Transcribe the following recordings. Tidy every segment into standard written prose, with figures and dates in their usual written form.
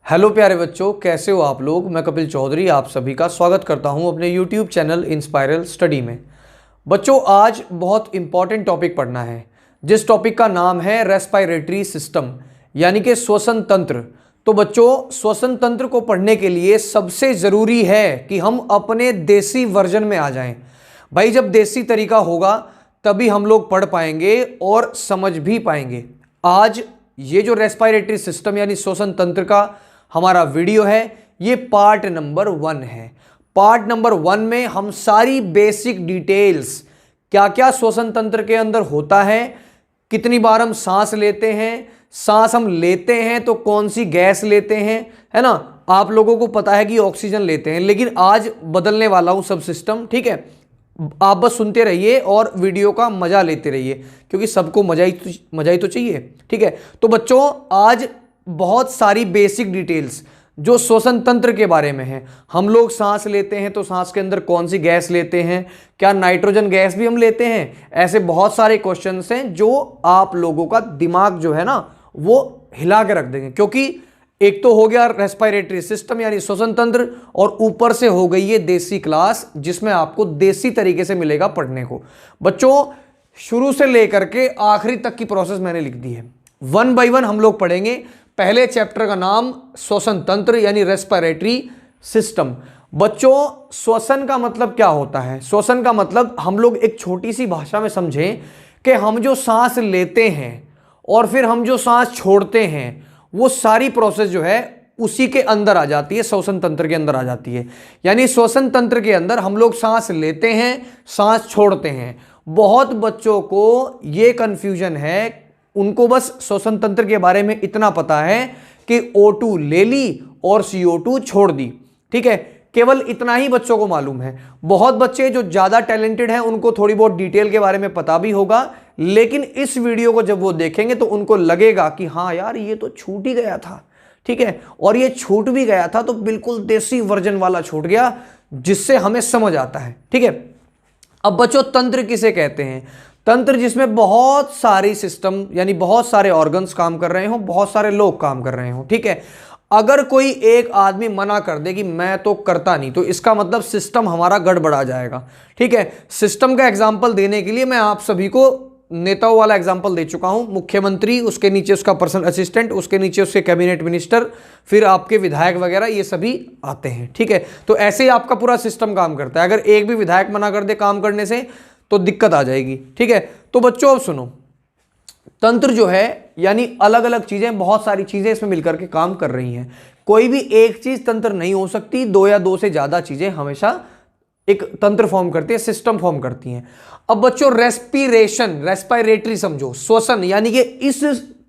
Hello प्यारे बच्चों, कैसे हो आप लोग। मैं कपिल चौधरी आप सभी का स्वागत करता हूं अपने यूट्यूब चैनल इंस्पायरल स्टडी में। बच्चों, आज बहुत इंपॉर्टेंट टॉपिक पढ़ना है, जिस टॉपिक का नाम है रेस्पिरेटरी सिस्टम यानी कि श्वसन तंत्र। तो बच्चों, श्वसन तंत्र को पढ़ने के लिए सबसे ज़रूरी है कि हम अपने देसी वर्जन में आ जाएं। भाई, जब देसी तरीका होगा तभी हम लोग पढ़ पाएंगे और समझ भी पाएंगे। आज ये जो रेस्पिरेटरी सिस्टम यानी श्वसन तंत्र का हमारा वीडियो है, ये पार्ट नंबर 1 है। पार्ट नंबर 1 में हम सारी बेसिक डिटेल्स, क्या क्या श्वसन तंत्र के अंदर होता है, कितनी बार हम सांस लेते हैं, सांस हम लेते हैं तो कौन सी गैस लेते हैं, है ना। आप लोगों को पता है कि ऑक्सीजन लेते हैं, लेकिन आज बदलने वाला हूं सब सिस्टम, ठीक है। आप बस सुनते रहिए और वीडियो का मजा लेते रहिए, क्योंकि सबको मजा ही तो चाहिए, ठीक है। तो बच्चों, आज बहुत सारी बेसिक डिटेल्स जो श्वसन तंत्र के बारे में है। हम लोग सांस लेते हैं तो सांस के अंदर कौन सी गैस लेते हैं, क्या नाइट्रोजन गैस भी हम लेते हैं, ऐसे बहुत सारे क्वेश्चंस हैं जो आप लोगों का दिमाग जो है ना वो हिला के रख देंगे। क्योंकि एक तो हो गया रेस्पिरेटरी सिस्टम यानी श्वसन तंत्र, और ऊपर से हो गई ये देसी क्लास जिसमें आपको देसी तरीके से मिलेगा पढ़ने को। बच्चों, शुरू से लेकर के आखिरी तक की प्रोसेस मैंने लिख दी है। 1 बाय 1 हम लोग पढ़ेंगे। पहले चैप्टर का नाम श्वसन तंत्र यानी रेस्पिरेटरी सिस्टम। बच्चों, श्वसन का मतलब क्या होता है? श्वसन का मतलब हम लोग एक छोटी सी भाषा में समझें कि हम जो सांस लेते हैं और फिर हम जो सांस छोड़ते हैं, वो सारी प्रोसेस जो है उसी के अंदर आ जाती है, श्वसन तंत्र के अंदर आ जाती है। यानी श्वसन तंत्र के अंदर हम लोग सांस लेते हैं, सांस छोड़ते हैं। बहुत बच्चों को ये कंफ्यूजन है, उनको बस श्वसन तंत्र के बारे में इतना पता है कि O2 ले ली और CO2 छोड़ दी, ठीक है। केवल इतना ही बच्चों को मालूम है। बहुत बच्चे जो ज्यादा टैलेंटेड हैं उनको थोड़ी बहुत डिटेल के बारे में पता भी होगा, लेकिन इस वीडियो को जब वो देखेंगे तो उनको लगेगा कि हाँ यार, ये तो छूट ही गया था, ठीक है। और ये छूट भी गया था तो बिल्कुल देसी वर्जन वाला छूट गया, जिससे हमें समझ आता है, ठीक है। अब बच्चों, तंत्र किसे कहते हैं? तंत्र जिसमें बहुत सारी सिस्टम यानी बहुत सारे ऑर्गन्स काम कर रहे हो, बहुत सारे लोग काम कर रहे हो, ठीक है। अगर कोई एक आदमी मना कर दे कि मैं तो करता नहीं, तो इसका मतलब सिस्टम हमारा गड़बड़ा जाएगा, ठीक है। सिस्टम का एग्जांपल देने के लिए मैं आप सभी को नेताओं वाला एग्जांपल दे चुका हूं। मुख्यमंत्री, उसके नीचे उसका पर्सनल असिस्टेंट, उसके नीचे उसके कैबिनेट मिनिस्टर, फिर आपके विधायक वगैरह, ये सभी आते हैं, ठीक है। तो ऐसे ही आपका पूरा सिस्टम काम करता है। अगर एक भी विधायक मना कर दे काम करने से तो दिक्कत आ जाएगी, ठीक है। तो बच्चों, अब सुनो, तंत्र जो है यानी अलग अलग चीजें, बहुत सारी चीजें इसमें मिलकर के काम कर रही हैं। कोई भी एक चीज तंत्र नहीं हो सकती, 2 या 2 से ज्यादा चीजें हमेशा एक तंत्र फॉर्म करती है, सिस्टम फॉर्म करती हैं। अब बच्चों, रेस्पिरेशन, रेस्पिरेटरी समझो, श्वसन, यानी कि इस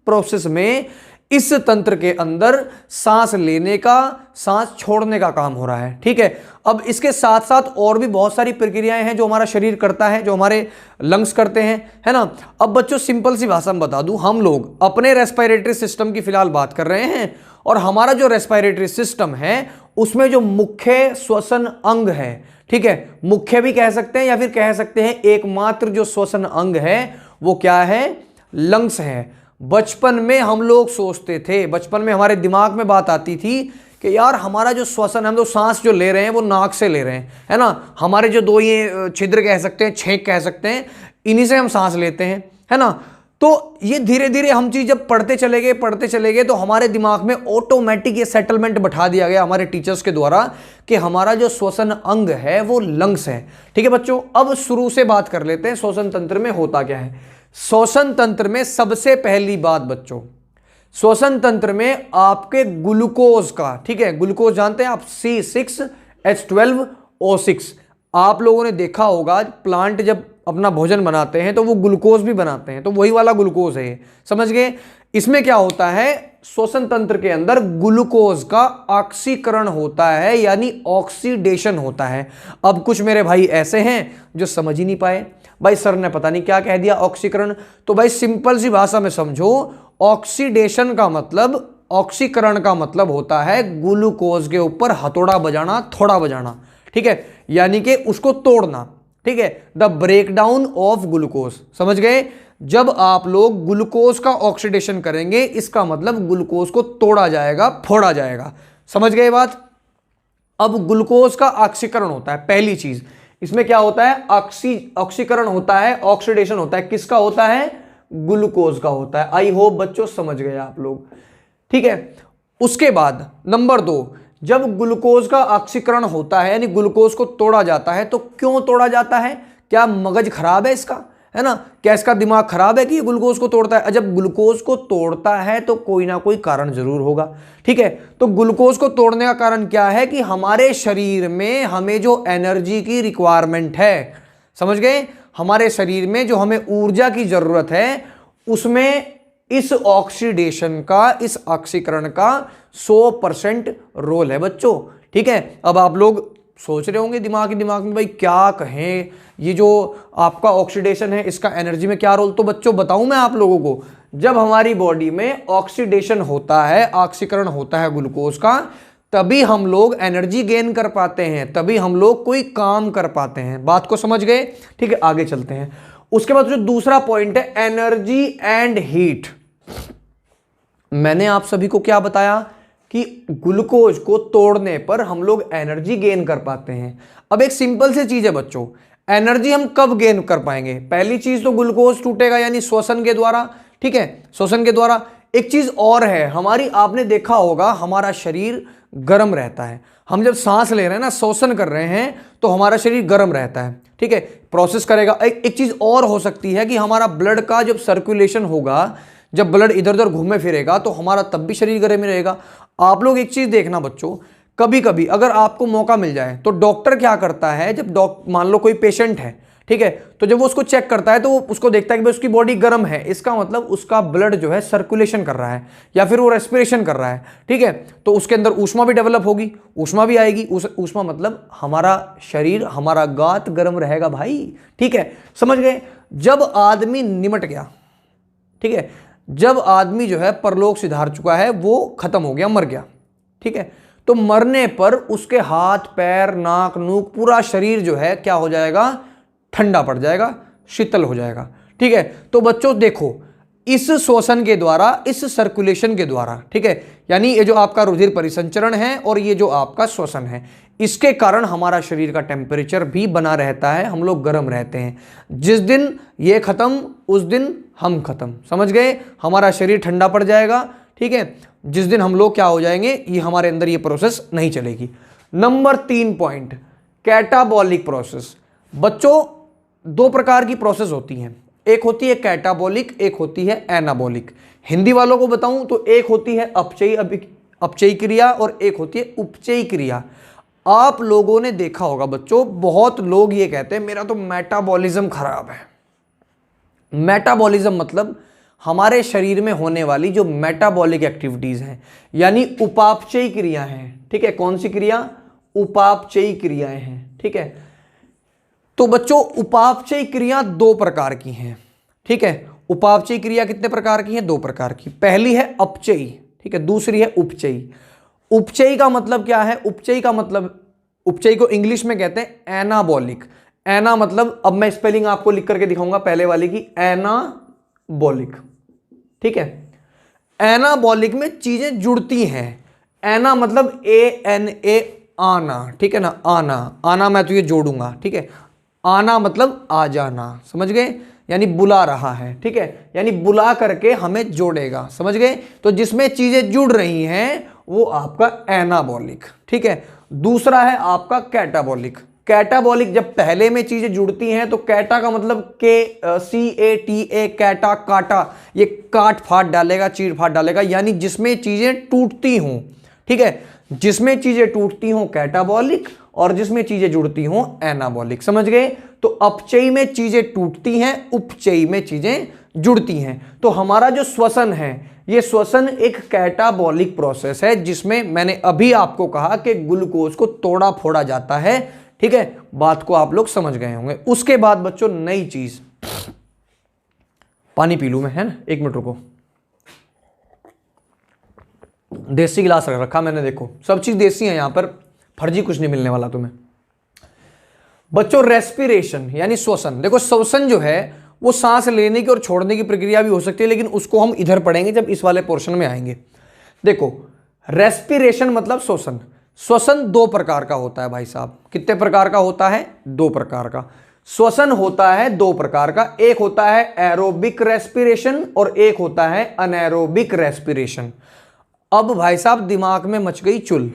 प्रोसेस में, इस तंत्र के अंदर सांस लेने का, सांस छोड़ने का काम हो रहा है, ठीक है। अब इसके साथ साथ और भी बहुत सारी प्रक्रियाएं हैं जो हमारा शरीर करता है, जो हमारे लंग्स करते हैं, है ना। अब बच्चों, सिंपल सी भाषा में बता दूं, हम लोग अपने रेस्पिरेटरी सिस्टम की फिलहाल बात कर रहे हैं, और हमारा जो रेस्पिरेटरी सिस्टम है उसमें जो मुख्य श्वसन अंग है, ठीक है, मुख्य भी कह सकते हैं या फिर कह सकते हैं एकमात्र जो श्वसन अंग है वो क्या है? लंग्स है। बचपन में हम लोग सोचते थे, बचपन में हमारे दिमाग में बात आती थी कि यार हमारा जो श्वसन, हम लोग सांस जो ले रहे हैं वो नाक से ले रहे हैं, है ना। हमारे जो 2 ये छिद्र कह सकते हैं, छेंक कह सकते हैं, इन्हीं से हम सांस लेते हैं, है ना। तो ये धीरे धीरे हम चीज जब पढ़ते चले गए तो हमारे दिमाग में ऑटोमेटिक ये सेटलमेंट बैठा दिया गया हमारे टीचर्स के द्वारा कि हमारा जो श्वसन अंग है वो लंग्स है, ठीक है बच्चों। अब शुरू से बात कर लेते हैं, श्वसन तंत्र में होता क्या है। श्वसन तंत्र में सबसे पहली बात बच्चों, श्वसन तंत्र में आपके ग्लूकोज का, ठीक है, ग्लूकोज जानते हैं आप, C6H12O6। आप लोगों ने देखा होगा प्लांट जब अपना भोजन बनाते हैं तो वो ग्लूकोज भी बनाते हैं, तो वही वाला ग्लूकोज है ये, समझ गए। इसमें क्या होता है, श्वसन तंत्र के अंदर ग्लूकोज का ऑक्सीकरण होता है यानी ऑक्सीडेशन होता है। अब कुछ मेरे भाई ऐसे हैं जो समझ ही नहीं पाए, भाई सर ने पता नहीं क्या कह दिया ऑक्सीकरण। तो भाई सिंपल सी भाषा में समझो, ऑक्सीडेशन का मतलब, ऑक्सीकरण का मतलब होता है ग्लूकोज के ऊपर हथौड़ा बजाना, थोड़ा बजाना, ठीक है, यानी कि उसको तोड़ना, ठीक है, द ब्रेकडाउन ऑफ ग्लूकोज, समझ गए। जब आप लोग ग्लूकोज का ऑक्सीडेशन करेंगे, इसका मतलब ग्लूकोज को तोड़ा जाएगा, फोड़ा जाएगा। समझ गए बात? अब ग्लूकोज का ऑक्सीकरण होता है, पहली चीज इसमें क्या होता है, ऑक्सीकरण होता है, ऑक्सीडेशन होता है। किसका होता है? ग्लूकोज का होता है। आई होप बच्चों समझ गए आप लोग, ठीक है। उसके बाद नंबर 2, जब ग्लूकोज का ऑक्सीकरण होता है यानी ग्लूकोज को तोड़ा जाता है, तो क्यों तोड़ा जाता है? क्या मगज खराब है इसका, है ना? क्या इसका दिमाग खराब है कि ये ग्लूकोज को तोड़ता है? जब ग्लूकोज को तोड़ता है तो कोई ना कोई कारण जरूर होगा, ठीक है। तो ग्लूकोज को तोड़ने का कारण क्या है कि हमारे शरीर में हमें जो एनर्जी की रिक्वायरमेंट है, समझ गए, हमारे शरीर में जो हमें ऊर्जा की जरूरत है, उसमें इस ऑक्सीडेशन का, इस ऑक्सीकरण का 100% रोल है बच्चों, ठीक है। अब आप लोग सोच रहे होंगे दिमाग में, भाई क्या कहें, ये जो आपका ऑक्सीडेशन है इसका एनर्जी में क्या रोल? तो बच्चों बताऊं मैं आप लोगों को, जब हमारी बॉडी में ऑक्सीडेशन होता है, ऑक्सीकरण होता है ग्लूकोज का, तभी हम लोग एनर्जी गेन कर पाते हैं, तभी हम लोग कोई काम कर पाते हैं। बात को समझ गए? ठीक है, आगे चलते हैं। उसके बाद जो दूसरा पॉइंट है, एनर्जी एंड हीट। मैंने आप सभी को क्या बताया कि ग्लूकोज को तोड़ने पर हम लोग एनर्जी गेन कर पाते हैं। अब एक सिंपल सी चीज है बच्चों, एनर्जी हम कब गेन कर पाएंगे? पहली चीज तो ग्लूकोज टूटेगा यानी श्वसन के द्वारा, ठीक है, श्वसन के द्वारा। एक चीज और है हमारी, आपने देखा होगा हमारा शरीर गर्म रहता है। हम जब सांस ले रहे हैं ना, श्वसन कर रहे हैं, तो हमारा शरीर गर्म रहता है, ठीक है, प्रोसेस करेगा। एक चीज और हो सकती है कि हमारा ब्लड का जब सर्कुलेशन होगा, जब ब्लड इधर उधर घूमे फिरेगा, तो हमारा तब भी शरीर गर्म ही रहेगा। आप लोग एक चीज देखना बच्चों, कभी कभी अगर आपको मौका मिल जाए तो डॉक्टर क्या करता है, जब मान लो कोई पेशेंट है, ठीक है, तो जब वो उसको चेक करता है तो वो उसको देखता है कि भाई उसकी बॉडी गर्म है, इसका मतलब उसका ब्लड जो है सर्कुलेशन कर रहा है या फिर वो रेस्पिरेशन कर रहा है, ठीक है, तो उसके अंदर ऊष्मा भी डेवलप होगी, ऊष्मा भी आएगी। ऊष्मा मतलब हमारा शरीर, हमारा गात गर्म रहेगा भाई, ठीक है, समझ गए। जब आदमी निमट गया, ठीक है, जब आदमी जो है परलोक सिधार चुका है, वो खत्म हो गया, मर गया, ठीक है, तो मरने पर उसके हाथ पैर नाक नूक पूरा शरीर जो है क्या हो जाएगा? ठंडा पड़ जाएगा, शीतल हो जाएगा, ठीक है। तो बच्चों देखो, इस श्वसन के द्वारा, इस सर्कुलेशन के द्वारा, ठीक है, यानी ये जो आपका रुधिर परिसंचरण है और ये जो आपका श्वसन है, इसके कारण हमारा शरीर का टेम्परेचर भी बना रहता है, हम लोग गर्म रहते हैं। जिस दिन ये खत्म उस दिन हम खत्म, समझ गए, हमारा शरीर ठंडा पड़ जाएगा, ठीक है। जिस दिन हम लोग क्या हो जाएंगे, ये हमारे अंदर ये प्रोसेस नहीं चलेगी। Number 3 point, catabolic process. बच्चों 2 प्रकार की प्रोसेस होती हैं, एक होती है कैटाबॉलिक, एक होती है एनाबॉलिक। हिंदी वालों को बताऊं तो एक होती है अपचयी क्रिया और एक होती है उपचयी क्रिया। आप लोगों ने देखा होगा बच्चों, बहुत लोग ये कहते हैं मेरा तो मेटाबॉलिज्म खराब है। मेटाबॉलिज्म मतलब हमारे शरीर में होने वाली जो मेटाबॉलिक एक्टिविटीज हैं, यानी उपापचयी क्रिया हैं, ठीक है। कौन सी क्रिया? उपापचयी क्रियाएं हैं, ठीक है। तो बच्चों उपापचयी क्रिया 2 प्रकार की हैं, ठीक है। उपापचयी क्रिया कितने प्रकार की हैं? 2 प्रकार की। पहली है अपचयी, ठीक है, दूसरी है उपचयी। उपचयी का मतलब क्या है? उपचयी का मतलब, उपचयी को इंग्लिश में कहते हैं एनाबॉलिक। एना मतलब, अब मैं स्पेलिंग आपको लिख करके दिखाऊंगा पहले वाली की, एनाबॉलिक, ठीक है। एनाबॉलिक में चीजें जुड़ती हैं। एना मतलब ANA, आना, ठीक है ना, आना, आना मैं तो ये जोड़ूंगा, ठीक है। आना मतलब आ जाना, समझ गए, यानी बुला रहा है, ठीक है, यानी बुला करके हमें जोड़ेगा, समझ गए। तो जिसमें चीजें जुड़ रही हैं वो आपका एनाबॉलिक, ठीक है। दूसरा है आपका कैटाबॉलिक। कैटाबॉलिक जब पहले में चीजें जुड़ती हैं तो कैटा का मतलब CATA, कैटा, काटा, ये काट फाट डालेगा, चीर फाट डालेगा, यानी जिसमें चीजें टूटती हों, ठीक है, जिसमें चीजें टूटती हों कैटाबॉलिक और जिसमें चीजें जुड़ती हों एनाबॉलिक, समझ गए। तो अपचयी में चीजें टूटती हैं, उपचयी में चीजें जुड़ती हैं। तो हमारा जो श्वसन है, ये श्वसन एक कैटाबॉलिक प्रोसेस है, जिसमें मैंने अभी आपको कहा कि ग्लूकोज को तोड़ा फोड़ा जाता है, ठीक है। बात को आप लोग समझ गए होंगे। उसके बाद बच्चों नई चीज, पानी पी लूं मैं, है ना, 1 मिनट रुको। देसी गिलास रख रखा मैंने, देखो सब चीज देसी है यहां पर, फर्जी कुछ नहीं मिलने वाला तुम्हें। बच्चों रेस्पिरेशन यानी श्वसन, देखो श्वसन जो है वो सांस लेने की और छोड़ने की प्रक्रिया भी हो सकती है, लेकिन उसको हम इधर पढ़ेंगे जब इस वाले पोर्शन में आएंगे। देखो, रेस्पिरेशन मतलब श्वसन। श्वसन दो प्रकार का होता है भाई साहब। कितने प्रकार का होता है? दो प्रकार का। श्वसन होता है दो प्रकार का, एक होता है एरोबिक रेस्पिरेशन और एक होता है अनएरोबिक रेस्पिरेशन। अब भाई साहब दिमाग में मच गई चुल,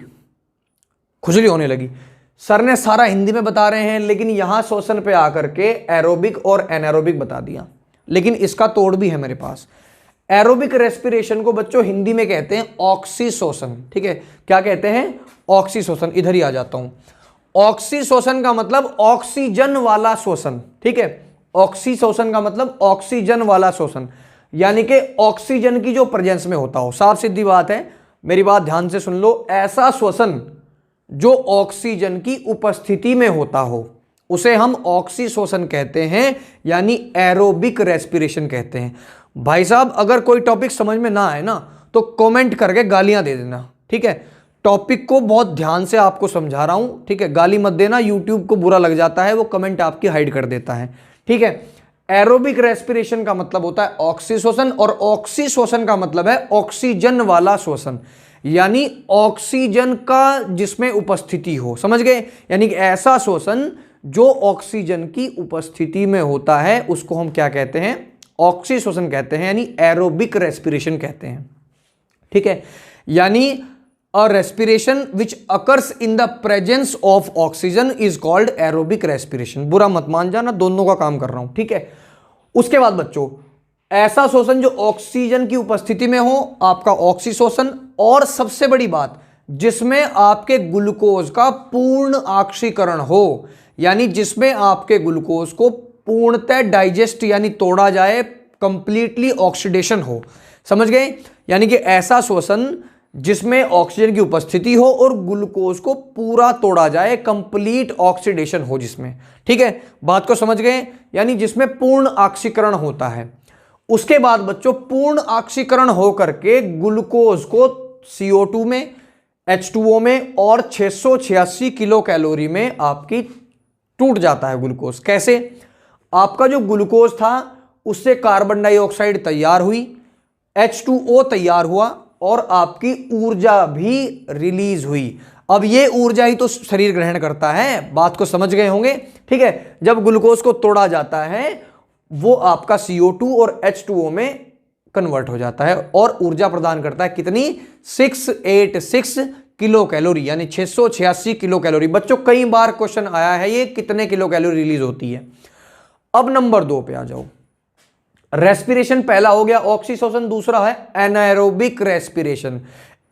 खुजली होने लगी। सर ने सारा हिंदी में बता रहे हैं, लेकिन यहां श्वसन पे आकर के एरोबिक और एनारोबिक बता दिया, लेकिन इसका तोड़ भी है मेरे पास। एरोबिक रेस्पिरेशन को बच्चों हिंदी में कहते हैं ऑक्सीश्वसन। ठीक है, क्या कहते हैं? ऑक्सीश्वसन। इधर ही आ जाता हूं। ऑक्सीश्वसन का मतलब ऑक्सीजन वाला श्वसन। ठीक है, ऑक्सीश्वसन का मतलब ऑक्सीजन वाला श्वसन, यानी कि ऑक्सीजन की जो प्रेजेंस में होता हो। साफ सीधी बात है, मेरी बात ध्यान से सुन लो। ऐसा श्वसन जो ऑक्सीजन की उपस्थिति में होता हो उसे हम ऑक्सीश्वसन कहते हैं, यानी एरोबिक रेस्पिरेशन कहते हैं। भाई साहब अगर कोई टॉपिक समझ में ना आए ना तो कमेंट करके गालियां दे देना। ठीक है, टॉपिक को बहुत ध्यान से आपको समझा रहा हूं। ठीक है, गाली मत देना, यूट्यूब को बुरा लग जाता है, वो कमेंट आपकी हाइड कर देता है। ठीक है, एरोबिक रेस्पिरेशन का मतलब होता है ऑक्सीश्वसन और ऑक्सीश्वसन का मतलब है ऑक्सीजन वाला श्वसन, यानी ऑक्सीजन का जिसमें उपस्थिति हो। समझ गए? यानी कि ऐसा श्वसन जो ऑक्सीजन की उपस्थिति में होता है उसको हम क्या कहते हैं? ऑक्सीश्वसन कहते हैं, यानी एरोबिक रेस्पिरेशन कहते हैं। ठीक है, यानी a respiration which occurs in the presence of oxygen is called aerobic respiration. बुरा मत मान जाना, दोनों का काम कर रहा हूं। ठीक है, उसके बाद बच्चों ऐसा श्वसन जो ऑक्सीजन की उपस्थिति में हो, आपका ऑक्सीश्वसन। और सबसे बड़ी बात, जिसमें आपके ग्लूकोज का पूर्ण ऑक्सीकरण हो, यानी जिसमें आपके ग्लूकोज को पूर्णतः डाइजेस्ट यानी तोड़ा जाए, कंप्लीटली ऑक्सीडेशन हो। समझ गए? यानी कि ऐसा श्वसन जिसमें ऑक्सीजन की उपस्थिति हो और ग्लूकोज को पूरा तोड़ा जाए, कंप्लीट ऑक्सीडेशन हो जिसमें। ठीक है, बात को समझ गए? यानी जिसमें पूर्ण ऑक्सीकरण होता है। उसके बाद बच्चों पूर्ण ऑक्सीकरण होकर के ग्लूकोज को CO2 में, H2O में और 686 किलो कैलोरी में आपकी टूट जाता है ग्लूकोज। कैसे? आपका जो ग्लूकोज था उससे कार्बन डाइऑक्साइड तैयार हुई, H2O तैयार हुआ और आपकी ऊर्जा भी रिलीज हुई। अब ये ऊर्जा ही तो शरीर ग्रहण करता है, बात को समझ गए होंगे। ठीक है, जब ग्लूकोज को तोड़ा जाता है वो आपका CO2 और H2O में कन्वर्ट हो जाता है और ऊर्जा प्रदान करता है। कितनी? 686 किलो कैलोरी, यानी 686 किलो कैलोरी। बच्चों कई बार क्वेश्चन आया है ये, कितने किलो कैलोरी रिलीज होती है। अब नंबर 2 पे आ जाओ। रेस्पिरेशन पहला हो गया ऑक्सीश्वसन, दूसरा है एनाएरोबिक रेस्पिरेशन।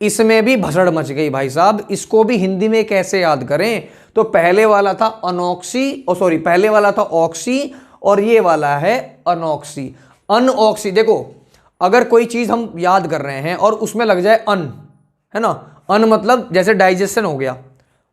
इसमें भी भसड़ मच गई भाई साहब, इसको भी हिंदी में कैसे याद करें? तो पहले वाला था पहले वाला था ऑक्सी और ये वाला है अनऑक्सी। अनऑक्सी, देखो अगर कोई चीज हम याद कर रहे हैं और उसमें लग जाए अन, है ना, अन मतलब जैसे डाइजेशन हो गया,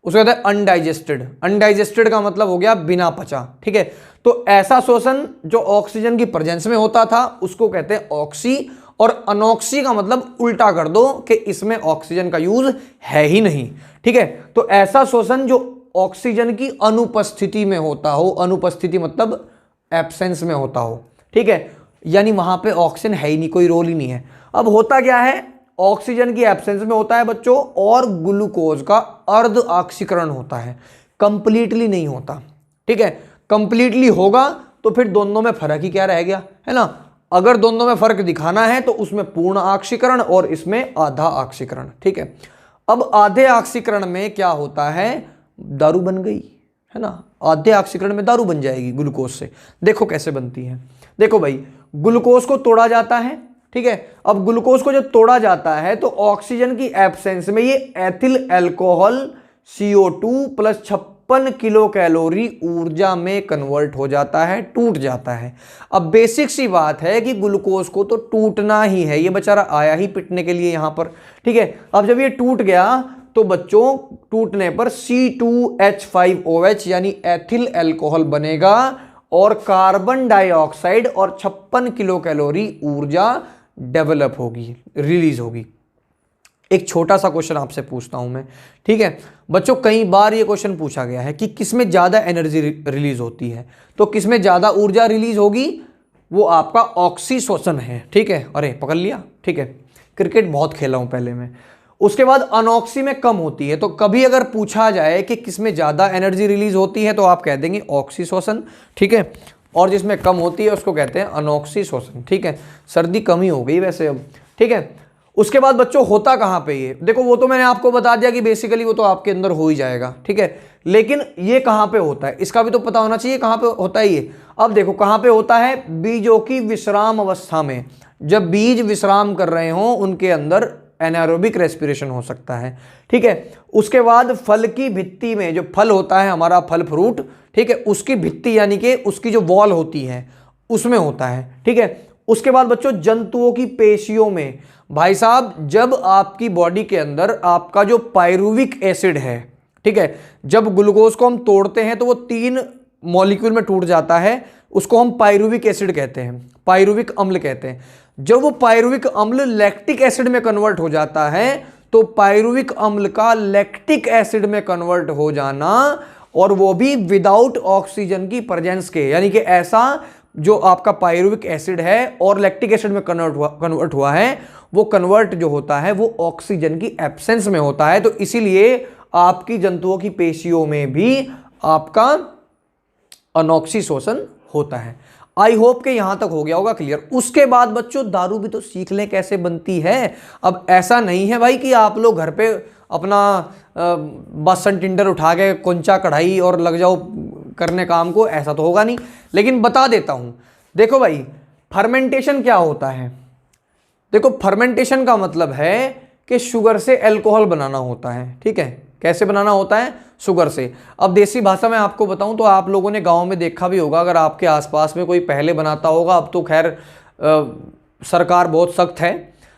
उसको कहते हैं अनडाइजेस्टेड। अनडाइजेस्टेड का मतलब हो गया बिना पचा। ठीक है, तो ऐसा श्वसन जो ऑक्सीजन की प्रेजेंस में होता था उसको कहते हैं ऑक्सी, और अनऑक्सी का मतलब उल्टा कर दो कि इसमें ऑक्सीजन का यूज है ही नहीं। ठीक है, तो ऐसा श्वसन जो ऑक्सीजन की अनुपस्थिति में होता हो, अनुपस्थिति मतलब एब्सेंस में होता हो। ठीक है, यानी वहां पे ऑक्सीजन है ही नहीं, कोई रोल ही नहीं है। अब होता क्या है? ऑक्सीजन की एब्सेंस में होता है बच्चों और ग्लूकोज का अर्ध ऑक्सीकरण होता है, कंप्लीटली नहीं होता। ठीक है, कंप्लीटली होगा तो फिर दोनों में फर्क ही क्या रह गया, है ना। अगर दोनों में फर्क दिखाना है तो उसमें पूर्ण ऑक्सीकरण और इसमें आधा ऑक्सीकरण। ठीक है, अब आधे ऑक्सीकरण में क्या होता है? दारू बन गई, है ना। आधे ऑक्सीकरण में दारू बन जाएगी ग्लूकोज से। देखो कैसे बनती है। देखो भाई, ग्लूकोज को तोड़ा जाता है। ठीक है, अब ग्लूकोज को जब तोड़ा जाता है तो ऑक्सीजन की एब्सेंस में ये ethyl alcohol CO2 plus 56 kilo calorie ऊर्जा में कन्वर्ट हो जाता है, टूट जाता है। अब बेसिक सी बात है कि ग्लूकोज को तो टूटना ही है, ये बेचारा आया ही पिटने के लिए यहां पर। ठीक है, अब जब ये टूट गया तो बच्चों टूटने पर C2H5OH यानी एथिल अल्कोहल बनेगा और कार्बन डाइऑक्साइड और 56 किलो कैलोरी ऊर्जा डेवलप होगी, रिलीज होगी। एक छोटा सा क्वेश्चन आपसे पूछता हूं मैं। ठीक है बच्चों, कई बार ये क्वेश्चन पूछा गया है कि किसमें ज्यादा एनर्जी रिलीज होती है। तो किसमें ज्यादा ऊर्जा रिलीज होगी? वो आपका ऑक्सीश्वसन है। ठीक है, अरे पकड़ लिया। ठीक है, क्रिकेट बहुत खेला हूं पहले में। उसके बाद अनॉक्सी में कम होती है। तो कभी अगर पूछा जाए कि किसमें ज़्यादा एनर्जी रिलीज होती है तो आप कह देंगे ऑक्सीश्वसन। ठीक है, और जिसमें कम होती है उसको कहते हैं अनॉक्सीश्वसन। ठीक है, सर्दी कम ही हो गई वैसे अब। ठीक है, उसके बाद बच्चों होता कहाँ पे ये देखो, वो तो मैंने आपको बता दिया कि बेसिकली वो तो आपके अंदर हो ही जाएगा। ठीक है, लेकिन ये कहाँ पे होता है इसका भी तो पता होना चाहिए, कहाँ पे होता है ये। अब देखो कहाँ पे होता है, बीजों की विश्राम अवस्था में। जब बीज विश्राम कर रहे हो उनके अंदर एनारोबिक रेस्पिरेशन हो सकता है। ठीक है, उसके बाद फल की भित्ति में, जो फल होता है हमारा फल फ्रूट, ठीक है, उसकी भित्ति यानी कि उसकी जो वॉल होती है उसमें होता है। ठीक है, उसके बाद बच्चों जंतुओं की पेशियों में, भाई साहब जब आपकी बॉडी के अंदर आपका जो पायरुविक एसिड है, ठीक है, जब ग्लूकोज को हम तोड़ते हैं तो वो 3 मॉलिक्यूल में टूट जाता है, उसको हम पायरुविक एसिड कहते हैं, पायरुविक अम्ल कहते हैं। जब वो पायरुविक अम्ल लैक्टिक एसिड में कन्वर्ट हो जाता है तो पायरुविक अम्ल का लैक्टिक एसिड में कन्वर्ट हो जाना, और वो भी विदाउट ऑक्सीजन की प्रेजेंस के, यानी कि ऐसा जो आपका पायरुविक एसिड है और लैक्टिक एसिड में कन्वर्ट हुआ है, वो कन्वर्ट जो होता है वो ऑक्सीजन की एब्सेंस में होता है। तो इसीलिए आपकी जंतुओं की पेशियों में भी आपका अनॉक्सीशोषण होता है। आई होप के यहां तक हो गया होगा क्लियर। उसके बाद बच्चों दारू भी तो सीख लें कैसे बनती है। अब ऐसा नहीं है भाई कि आप लोग घर पे अपना बासन टिंडर उठा के कुंचा कढ़ाई और लग जाओ करने काम को, ऐसा तो होगा नहीं। लेकिन बता देता हूं, देखो भाई फर्मेंटेशन क्या होता है। देखो फर्मेंटेशन का मतलब है कि शुगर से अल्कोहल बनाना होता है। ठीक है, कैसे बनाना होता है, शुगर से। अब देसी भाषा में आपको बताऊं तो आप लोगों ने गांव में देखा भी होगा, अगर आपके आसपास में कोई पहले बनाता होगा, अब तो खैर सरकार बहुत सख्त है,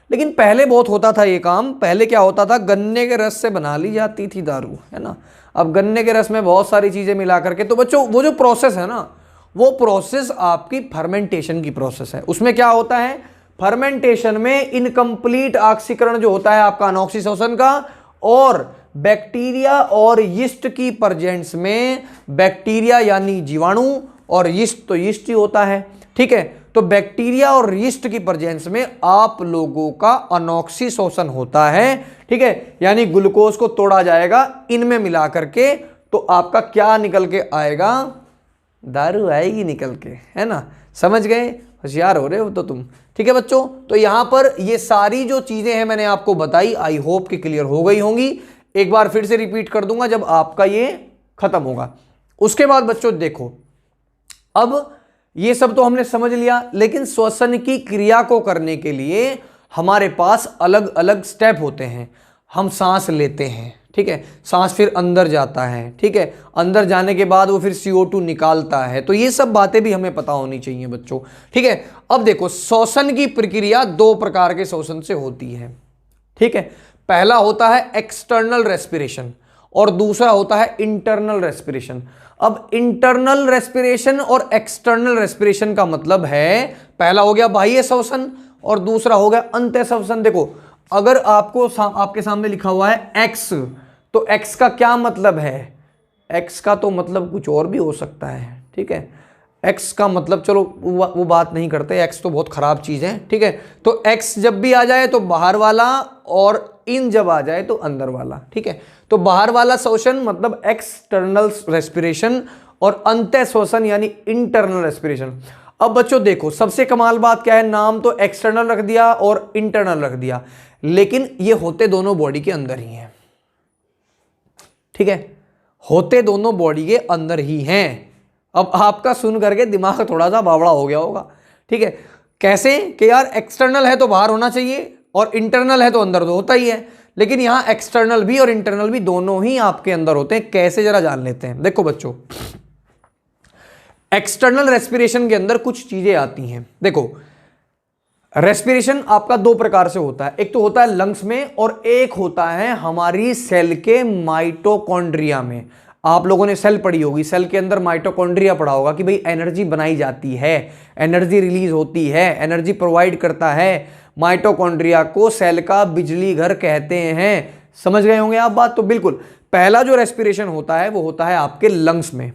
लेकिन पहले बहुत होता था ये काम। पहले क्या होता था, गन्ने के रस से बना ली जाती थी दारू, है ना। अब गन्ने के रस में बहुत सारी चीज़ें मिला करके, तो बच्चों वो जो प्रोसेस है ना, वो प्रोसेस आपकी फर्मेंटेशन की प्रोसेस है। उसमें क्या होता है, फर्मेंटेशन में इनकम्प्लीट ऑक्सीकरण जो होता है आपका अनॉक्सीशोषण का, और बैक्टीरिया और यीस्ट की प्रेजेंस में, बैक्टीरिया यानी जीवाणु और यीस्ट तो यीस्ट ही होता है। ठीक है, तो बैक्टीरिया और यीस्ट की प्रेजेंस में आप लोगों का अनॉक्सीशोषण होता है। ठीक है, यानी ग्लूकोज को तोड़ा जाएगा इनमें मिला करके, तो आपका क्या निकल के आएगा, दारू आएगी निकल के, है ना। समझ गए, होशियार हो रहे हो तो तुम। ठीक है बच्चों, तो यहां पर ये सारी जो चीजें हैं मैंने आपको बताई, आई होप कि क्लियर हो गई होंगी। एक बार फिर से रिपीट कर दूंगा जब आपका ये खत्म होगा। उसके बाद बच्चों देखो, अब ये सब तो हमने समझ लिया, लेकिन श्वसन की क्रिया को करने के लिए हमारे पास अलग अलग स्टेप होते हैं। हम सांस लेते हैं, ठीक है, सांस फिर अंदर जाता है, ठीक है, अंदर जाने के बाद वो फिर CO2 निकालता है। तो ये सब बातें भी हमें पता होनी चाहिए बच्चों। ठीक है, अब देखो श्वसन की प्रक्रिया 2 प्रकार के श्वसन से होती है। ठीक है, पहला होता है एक्सटर्नल रेस्पिरेशन और दूसरा होता है इंटरनल रेस्पिरेशन। अब इंटरनल रेस्पिरेशन और एक्सटर्नल रेस्पिरेशन का मतलब है, पहला हो गया बाह्य श्वसन और दूसरा हो गया अंतः श्वसन। देखो अगर आपके सामने लिखा हुआ है एक्स, तो एक्स का क्या मतलब है, एक्स का तो मतलब कुछ और भी हो सकता है। ठीक है, एक्स का मतलब चलो वो बात नहीं करते, एक्स तो बहुत खराब चीज़ है। ठीक है, तो एक्स जब भी आ जाए तो बाहर वाला, और इन जब आ जाए तो अंदर वाला। ठीक है, तो बाहर वाला श्वसन मतलब एक्सटर्नल रेस्पिरेशन और अंतः श्वसन यानी इंटरनल रेस्पिरेशन। अब बच्चों देखो सबसे कमाल बात क्या है, नाम तो एक्सटर्नल रख दिया और इंटरनल रख दिया, लेकिन ये होते दोनों बॉडी के अंदर ही हैं। ठीक है, होते दोनों बॉडी के अंदर ही हैं। अब आपका सुन करके दिमाग थोड़ा सा बावड़ा हो गया होगा। ठीक है, कैसे कि यार एक्सटर्नल है तो बाहर होना चाहिए और इंटरनल है तो अंदर तो होता ही है, लेकिन यहां एक्सटर्नल भी और इंटरनल भी दोनों ही आपके अंदर होते हैं। कैसे जरा जान लेते हैं। देखो बच्चों, एक्सटर्नल रेस्पिरेशन के अंदर कुछ चीजें आती हैं। देखो रेस्पिरेशन आपका 2 प्रकार से होता है, एक तो होता है लंग्स में और एक होता है हमारी सेल के माइटोकॉन्ड्रिया में। आप लोगों ने सेल पढ़ी होगी, सेल के अंदर माइटोकॉन्ड्रिया पढ़ा होगा कि भाई एनर्जी बनाई जाती है, एनर्जी रिलीज होती है, एनर्जी प्रोवाइड करता है। माइटोकॉन्ड्रिया को सेल का बिजली घर कहते हैं। समझ गए होंगे आप बात। तो बिल्कुल पहला जो रेस्पिरेशन होता है वो होता है आपके लंग्स में।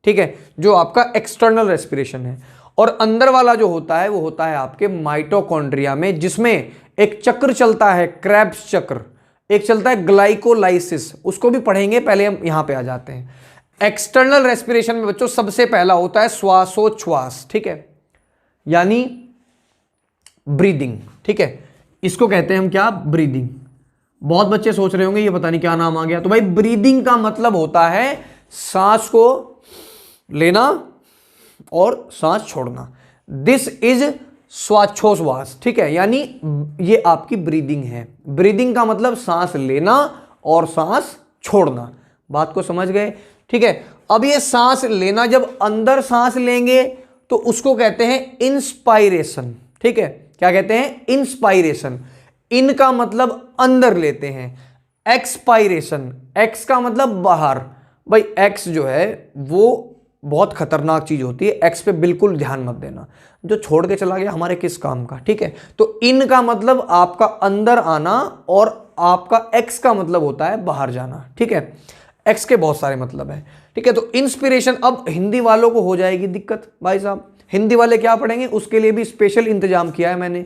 ठीक है, जो आपका एक्सटर्नल रेस्पिरेशन है। और अंदर वाला जो होता है वो होता है आपके माइटोकॉन्ड्रिया में, जिसमें एक चक्र चलता है, क्रेब्स चक्र, एक चलता है ग्लाइकोलाइसिस, उसको भी पढ़ेंगे, पहले हम यहां पे आ जाते हैं। एक्सटर्नल रेस्पिरेशन में बच्चों सबसे पहला होता है श्वासोच्छ्वास, ठीक है, यानी ब्रीदिंग, ठीक है, इसको कहते हैं हम क्या, ब्रीदिंग। बहुत बच्चे सोच रहे होंगे ये पता नहीं क्या नाम आ गया, तो भाई ब्रीदिंग का मतलब होता है सांस को लेना और सांस छोड़ना, दिस इज श्वासोच्छ्वास, ठीक है, यानी ये आपकी ब्रीदिंग है। ब्रीदिंग का मतलब सांस लेना और सांस छोड़ना, बात को समझ गए, ठीक है। अब ये सांस लेना, जब अंदर सांस लेंगे तो उसको कहते हैं इंस्पायरेशन, ठीक है, क्या कहते हैं, इंस्पायरेशन। इन का मतलब अंदर लेते हैं, एक्सपायरेशन, एक्स का मतलब बाहर। भाई एक्स जो है वो बहुत खतरनाक चीज होती है, एक्स पे बिल्कुल ध्यान मत देना, जो छोड़ के चला गया हमारे किस काम का, ठीक है। तो इन का मतलब आपका अंदर आना और आपका एक्स का मतलब होता है बाहर जाना, ठीक है। एक्स के बहुत सारे मतलब है, ठीक है। तो इंस्पिरेशन, अब हिंदी वालों को हो जाएगी दिक्कत, भाई साहब हिंदी वाले क्या पढ़ेंगे, उसके लिए भी स्पेशल इंतजाम किया है मैंने।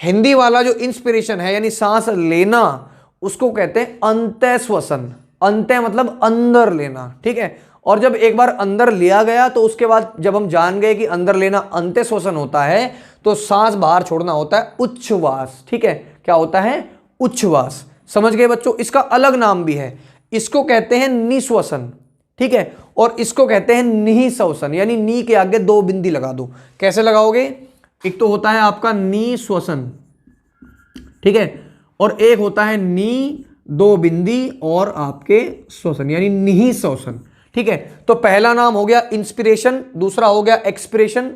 हिंदी वाला जो इंस्पिरेशन है यानी सांस लेना, उसको कहते हैं अंतःश्वसन। अंत्य मतलब अंदर लेना, ठीक है। और जब एक बार अंदर लिया गया तो उसके बाद जब हम जान गए कि अंदर लेना अंतःश्वसन होता है, तो सांस बाहर छोड़ना होता है उच्छ्वास, ठीक है। क्या होता है, उच्छ्वास, समझ गए बच्चों। इसका अलग नाम भी है, इसको कहते हैं निश्वसन, ठीक है, और इसको कहते हैं निःश्वसन, यानी नी के आगे दो बिंदी लगा दो। कैसे लगाओगे, एक तो होता है आपका निश्वसन, ठीक है, और एक होता है नी दो बिंदी और आपके श्वसन यानी निःश्वसन, ठीक है। तो पहला नाम हो गया इंस्पिरेशन, दूसरा हो गया एक्सपिरेशन।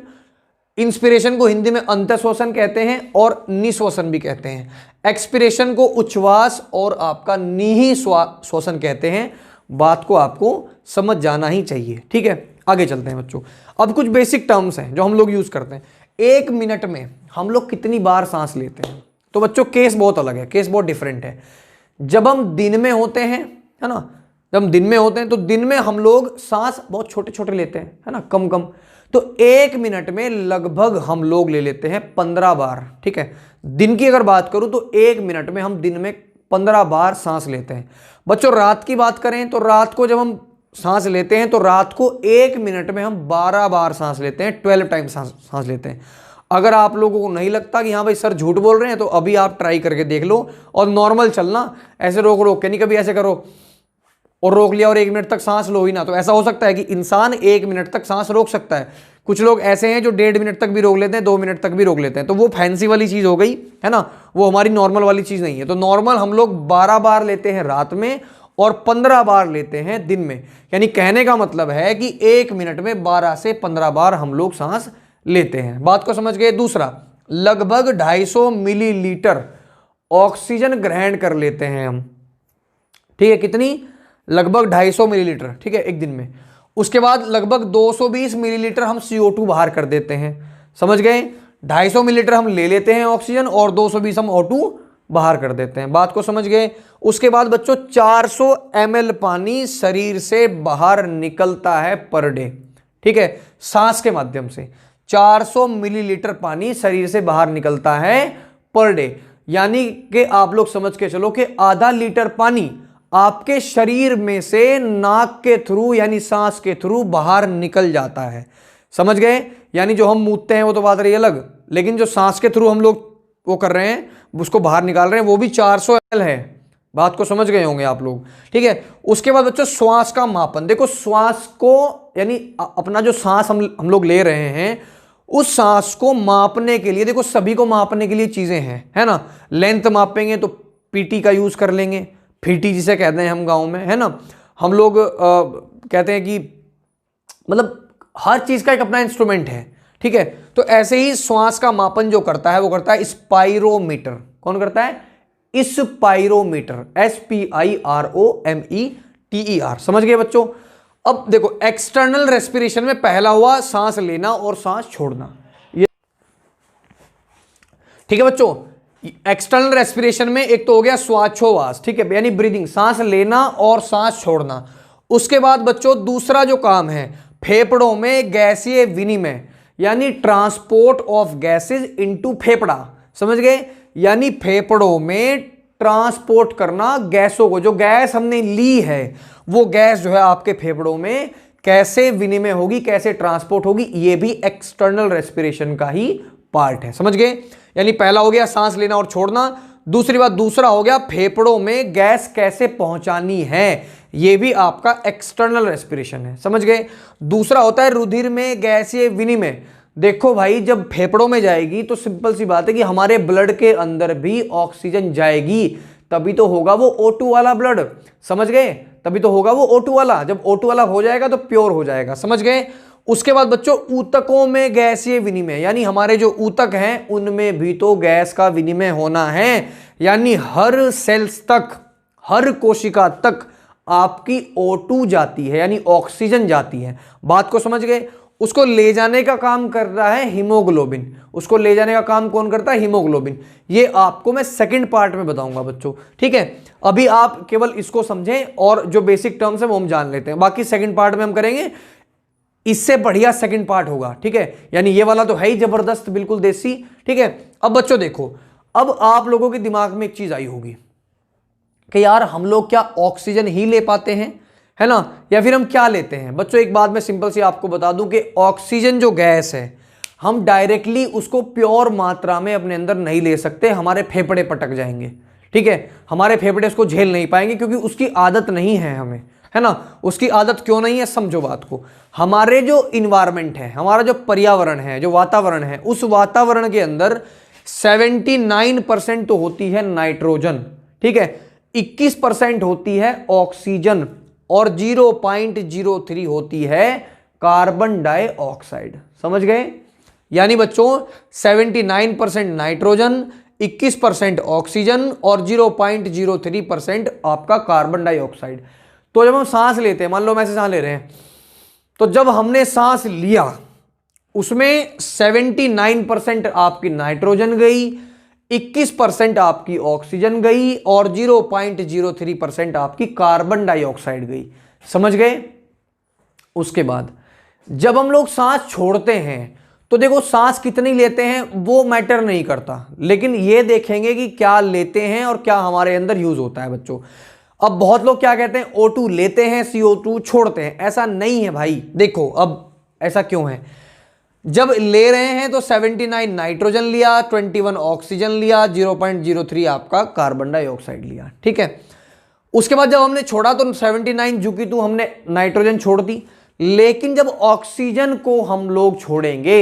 इंस्पिरेशन को हिंदी में अंतःश्वसन कहते हैं और निःश्वसन भी कहते हैं। एक्सपिरेशन को उच्छ्वास और आपका निःश्वसन कहते हैं। बात को आपको समझ जाना ही चाहिए, ठीक है। आगे चलते हैं बच्चों। अब कुछ बेसिक टर्म्स हैं जो हम लोग यूज करते हैं। 1 मिनट में हम लोग कितनी बार सांस लेते हैं, तो बच्चों केस बहुत अलग है, केस बहुत डिफरेंट है। जब हम दिन में होते हैं, है ना, जब हम दिन में होते हैं तो दिन में हम लोग सांस बहुत छोटे छोटे लेते हैं, है ना, कम कम। तो 1 मिनट में लगभग हम लोग ले लेते हैं 15 बार, ठीक है। दिन की अगर बात करूं तो 1 मिनट में हम दिन में 15 बार सांस लेते हैं। बच्चों रात की बात करें तो रात को जब हम सांस लेते हैं तो रात को 1 मिनट में हम 12 बार सांस लेते हैं, 12 टाइम सांस लेते हैं। अगर आप लोगों को नहीं लगता कि हाँ भाई सर झूठ बोल रहे हैं, तो अभी आप ट्राई करके देख लो और नॉर्मल चलना, ऐसे रोक रोक के नहीं, कभी ऐसे करो और रोक लिया और 1 मिनट तक सांस लो ही ना। तो ऐसा हो सकता है कि इंसान 1 मिनट तक सांस रोक सकता है। कुछ लोग ऐसे हैं जो 1.5 मिनट तक भी रोक लेते हैं, 2 मिनट तक भी रोक लेते हैं, तो वो फैंसी वाली चीज हो गई, है ना, वो हमारी नॉर्मल वाली चीज नहीं है। तो नॉर्मल हम लोग 12 बार लेते हैं रात में और 15 बार लेते हैं दिन में। यानी कहने का मतलब है कि 1 मिनट में 12 से 15 बार हम लोग सांस लेते हैं। बात को समझ गए। दूसरा, लगभग 250 मिलीलीटर ऑक्सीजन ग्रहण कर लेते हैं हम, ठीक है। कितनी, लगभग 250 मिलीलीटर, ठीक है, एक दिन में। उसके बाद लगभग 220 मिलीलीटर हम CO2 बाहर कर देते हैं, समझ गए। 250 मिलीलीटर हम ले लेते हैं ऑक्सीजन और 220 हम O2 बाहर कर देते हैं, बात को समझ गए। उसके बाद बच्चों 400 ml पानी शरीर से बाहर निकलता है पर डे, ठीक है, सांस के माध्यम से 400 मिलीलीटर पानी शरीर से बाहर निकलता है पर डे। यानी कि आप लोग समझ के चलो कि आधा लीटर पानी आपके शरीर में से नाक के थ्रू यानी सांस के थ्रू बाहर निकल जाता है, समझ गए। यानी जो हम मूतते हैं वो तो बात रही अलग, लेकिन जो सांस के थ्रू हम लोग वो कर रहे हैं, उसको बाहर निकाल रहे हैं, वो भी 400 ml है। बात को समझ गए होंगे आप लोग, ठीक है। उसके बाद बच्चों श्वास का मापन। देखो श्वास को यानी अपना जो सांस हम लोग ले रहे हैं, उस सांस को मापने के लिए, देखो सभी को मापने के लिए चीजें हैं, है ना। लेंथ मापेंगे तो पीटी का यूज कर लेंगे, फीटी जिसे कहते हैं हम गांव में, है ना। हम लोग कहते हैं कि मतलब हर चीज का एक अपना इंस्ट्रूमेंट है, ठीक है। तो ऐसे ही श्वास का मापन जो करता है वो करता है स्पाइरोमीटर। कौन करता है, स्पाइरोमीटर, SPIROMETER, समझ गए बच्चों। अब देखो एक्सटर्नल रेस्पिरेशन में पहला हुआ सांस लेना और सांस छोड़ना, ये ठीक है बच्चों। एक्सटर्नल रेस्पिरेशन में एक तो हो गया श्वासोच्छ्वास, ठीक है, यानी ब्रीदिंग, सांस लेना और सांस छोड़ना। उसके बाद बच्चों दूसरा जो काम है, फेफड़ों में गैसीय विनिमय, यानी ट्रांसपोर्ट ऑफ गैसेज इनटू फेफड़ा, समझ गए? यानी फेफड़ों में ट्रांसपोर्ट करना गैसों को, जो गैस हमने ली है वो गैस जो है आपके फेफड़ों में कैसे विनिमय होगी, कैसे ट्रांसपोर्ट होगी, ये भी एक्सटर्नल रेस्पिरेशन का ही पार्ट है, समझ गए? यानी पहला हो गया सांस लेना और छोड़ना, दूसरी बात, दूसरा हो गया फेफड़ों में गैस कैसे पहुंचानी है, ये भी आपका एक्सटर्नल रेस्पिरेशन है, समझ गए? दूसरा होता है रुधिर में गैसीय विनिमय। देखो भाई, जब फेफड़ों में जाएगी तो सिंपल सी बात है कि हमारे ब्लड के अंदर भी ऑक्सीजन जाएगी, तभी तो होगा वो O2 वाला ब्लड, समझ गए? तभी तो होगा वो O2 वाला। जब O2 वाला हो जाएगा तो प्योर हो जाएगा, समझ गए? उसके बाद बच्चों ऊतकों में गैसीय विनिमय, यानी हमारे जो ऊतक हैं उनमें भी तो गैस का विनिमय होना है, यानी हर सेल्स तक, हर कोशिका तक आपकी O2 जाती है, यानी ऑक्सीजन जाती है। बात को समझ गए? उसको ले जाने का काम कर रहा है हीमोग्लोबिन। उसको ले जाने का काम कौन करता है? हीमोग्लोबिन। ये आपको मैं सेकंड पार्ट में बताऊंगा बच्चों, ठीक है? अभी आप केवल इसको समझें और जो बेसिक टर्म्स है वो हम जान लेते हैं, बाकी सेकंड पार्ट में हम करेंगे। इससे बढ़िया सेकंड पार्ट होगा, ठीक है? यानी ये वाला तो है ही जबरदस्त, बिल्कुल देसी, ठीक है? अब बच्चों देखो, अब आप लोगों के दिमाग में एक चीज आई होगी कि यार हम लोग क्या ऑक्सीजन ही ले पाते हैं, है ना, या फिर हम क्या लेते हैं? बच्चों एक बात मैं सिंपल सी आपको बता दूं कि ऑक्सीजन जो गैस है हम डायरेक्टली उसको प्योर मात्रा में अपने अंदर नहीं ले सकते, हमारे फेफड़े पटक जाएंगे, ठीक है? हमारे फेफड़े उसको झेल नहीं पाएंगे क्योंकि उसकी आदत नहीं है हमें, है ना? उसकी आदत क्यों नहीं है, समझो बात को। हमारे जो इन्वायरमेंट है, हमारा जो पर्यावरण है, जो वातावरण है, उस वातावरण के अंदर 79% तो होती है नाइट्रोजन, ठीक है? 21% होती है ऑक्सीजन और 0.03 होती है कार्बन डाइऑक्साइड, समझ गए? यानी बच्चों 79% नाइट्रोजन, 21% ऑक्सीजन और 0.03% आपका कार्बन डाइऑक्साइड। तो जब हम सांस लेते हैं, मान लो हम ऐसे सांस ले रहे हैं, तो जब हमने सांस लिया उसमें 79% आपकी नाइट्रोजन गई, 21% आपकी ऑक्सीजन गई और 0.03% आपकी कार्बन डाइऑक्साइड गई, समझ गए? उसके बाद जब हम लोग सांस छोड़ते हैं तो देखो सांस कितनी लेते हैं वो मैटर नहीं करता, लेकिन ये देखेंगे कि क्या लेते हैं और क्या हमारे अंदर यूज होता है बच्चों। अब बहुत लोग क्या कहते हैं, O2 लेते हैं, CO2 छोड़ते हैं। ऐसा नहीं है भाई, देखो अब ऐसा क्यों है, जब ले रहे हैं तो 79 नाइट्रोजन लिया, 21 ऑक्सीजन लिया, 0.03 आपका कार्बन डाइऑक्साइड लिया, ठीक है? उसके बाद जब हमने छोड़ा तो 79 जुकी टू हमने नाइट्रोजन छोड़ दी, लेकिन जब ऑक्सीजन को हम लोग छोड़ेंगे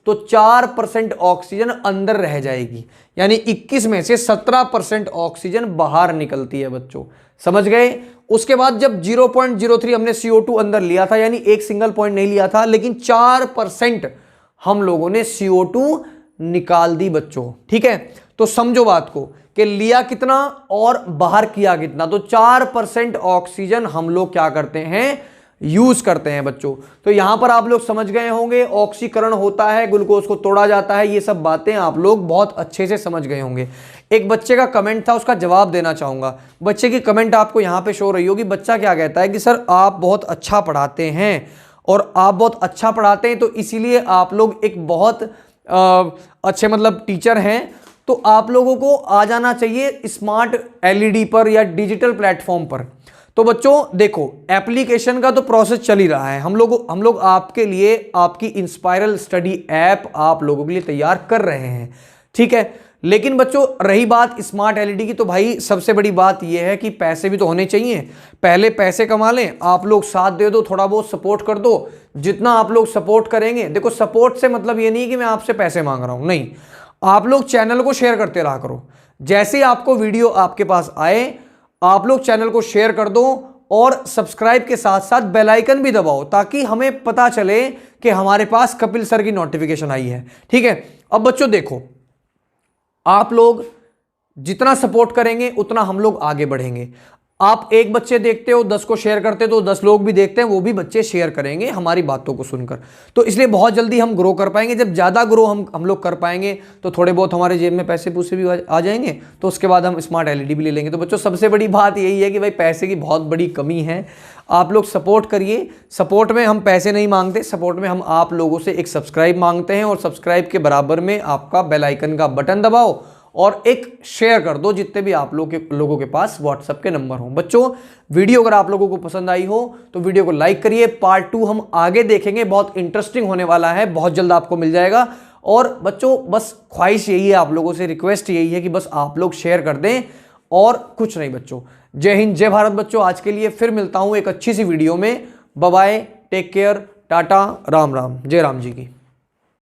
तो 4% ऑक्सीजन अंदर रह जाएगी, यानी 21 में से 17% ऑक्सीजन बाहर निकलती है बच्चों, समझ गए? उसके बाद जब 0.03 हमने CO2 अंदर लिया था, यानी एक सिंगल पॉइंट नहीं लिया था, लेकिन 4% हम लोगों ने CO2 निकाल दी बच्चों, ठीक है? तो समझो बात को कि लिया कितना और बाहर किया कितना, तो 4% ऑक्सीजन हम लोग क्या करते हैं, यूज करते हैं बच्चों। तो यहां पर आप लोग समझ गए होंगे, ऑक्सीकरण होता है, ग्लूकोज को तोड़ा जाता है, ये सब बातें आप लोग बहुत अच्छे से समझ गए होंगे। एक बच्चे का कमेंट था, उसका जवाब देना चाहूंगा। बच्चे की कमेंट आपको यहां पे शो रही होगी। बच्चा क्या कहता है कि सर आप बहुत अच्छा पढ़ाते हैं और आप बहुत अच्छा पढ़ाते हैं, तो इसीलिए आप लोग एक बहुत अच्छे मतलब टीचर हैं, तो आप लोगों को आ जाना चाहिए स्मार्ट LED पर या डिजिटल प्लेटफॉर्म पर। तो बच्चों देखो, एप्लीकेशन का तो प्रोसेस चल ही रहा है, हम लोग आपके लिए आपकी इंस्पायरल स्टडी ऐप आप लोगों के लिए तैयार कर रहे हैं, ठीक है? लेकिन बच्चों रही बात स्मार्ट LED की, तो भाई सबसे बड़ी बात यह है कि पैसे भी तो होने चाहिए। पहले पैसे कमा लें, आप लोग साथ दे दो, थोड़ा बहुत सपोर्ट कर दो। जितना आप लोग सपोर्ट करेंगे, देखो सपोर्ट से मतलब ये नहीं है कि मैं आपसे पैसे मांग रहा हूं, नहीं, आप लोग चैनल को शेयर करते रहा करो। जैसे ही आपको वीडियो आपके पास आए, आप लोग चैनल को शेयर कर दो और सब्सक्राइब के साथ साथ बेल आइकन भी दबाओ, ताकि हमें पता चले कि हमारे पास कपिल सर की नोटिफिकेशन आई है, ठीक है? अब बच्चों देखो, आप लोग जितना सपोर्ट करेंगे उतना हम लोग आगे बढ़ेंगे। आप एक बच्चे देखते हो, 10 को शेयर करते तो 10 लोग भी देखते हैं, वो भी बच्चे शेयर करेंगे हमारी बातों को सुनकर। तो इसलिए बहुत जल्दी हम ग्रो कर पाएंगे। जब ज़्यादा ग्रो हम लोग कर पाएंगे तो थोड़े बहुत हमारे जेब में पैसे पूसे भी आ जाएंगे, तो उसके बाद हम स्मार्ट LED भी ले लेंगे। तो बच्चों सबसे बड़ी बात यही है कि भाई पैसे की बहुत बड़ी कमी है, आप लोग सपोर्ट करिए। सपोर्ट में हम पैसे नहीं मांगते, सपोर्ट में हम आप लोगों से एक सब्सक्राइब मांगते हैं, और सब्सक्राइब के बराबर में आपका बेल आइकन का बटन दबाओ और एक शेयर कर दो जितने भी आप लोगों के पास व्हाट्सएप के नंबर हों। बच्चों, वीडियो अगर आप लोगों को पसंद आई हो तो वीडियो को लाइक करिए। पार्ट 2 हम आगे देखेंगे, बहुत इंटरेस्टिंग होने वाला है, बहुत जल्द आपको मिल जाएगा। और बच्चों, बस ख्वाहिश यही है, आप लोगों से रिक्वेस्ट यही है कि बस आप लोग शेयर कर दें और कुछ नहीं। बच्चों, जय हिंद, जय भारत। बच्चों, आज के लिए फिर मिलता हूं एक अच्छी सी वीडियो में। Bye bye, take care, tata, Ram Ram, जय राम जी की।